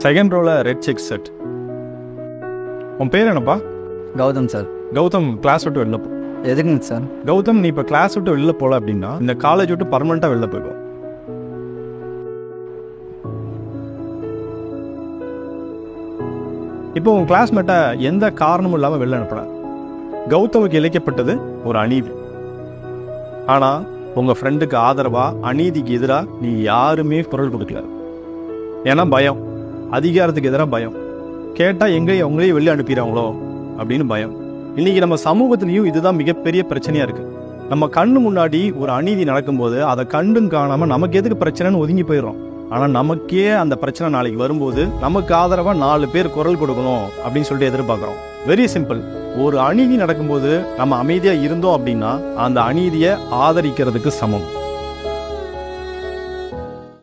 Second ரோல red check set. உன் பேர் என்னப்பா? கௌதம் சார். கௌதம், கிளாஸ் விட்டு வெளில போ. எதுக்குங்க சார்? கௌதம், நீ இப்போ கிளாஸ் விட்டு வெளில போகல அப்படின்னா இந்த காலேஜ் விட்டு பர்மனெண்ட்டாக வெளில போய்க்கும். இப்போ உன் கிளாஸ்மேட்டை எந்த காரணமும் இல்லாமல் வெளில அனுப்புன. கௌதமுக்கு இழைக்கப்பட்டது ஒரு அநீதி. ஆனால் உங்கள் ஃப்ரெண்டுக்கு ஆதரவாக அநீதிக்கு எதிராக நீ யாருமே குரல் கொடுக்கல. ஏன்னா பயம், அதிகாரத்துக்கு எதிராக பயம், கேட்டால் உங்களையும் வெளியே அனுப்பிடுறாங்களோ அப்படின்னு பயம். இன்னைக்கு நம்ம சமூகத்திலையும் இதுதான் மிகப்பெரிய பிரச்சனையாக இருக்குது. நம்ம கண்ணு முன்னாடி ஒரு அநீதி நடக்கும்போது அதை கண்டும் காணாமல் நமக்கு எதுக்கு பிரச்சனைன்னு ஒதுங்கி போயிடுறோம். ஆனால் நமக்கே அந்த பிரச்சனை நாளைக்கு வரும்போது நமக்கு ஆதரவாக 4 பேர் குரல் கொடுக்கணும் அப்படின்னு சொல்லிட்டு எதிர்பார்க்குறோம். Very simple. ஒரு அநீதி நடக்கும்போது நம்ம அமைதியாக இருந்தோம் அப்படின்னா அந்த அநீதியை ஆதரிக்கிறதுக்கு சமம்.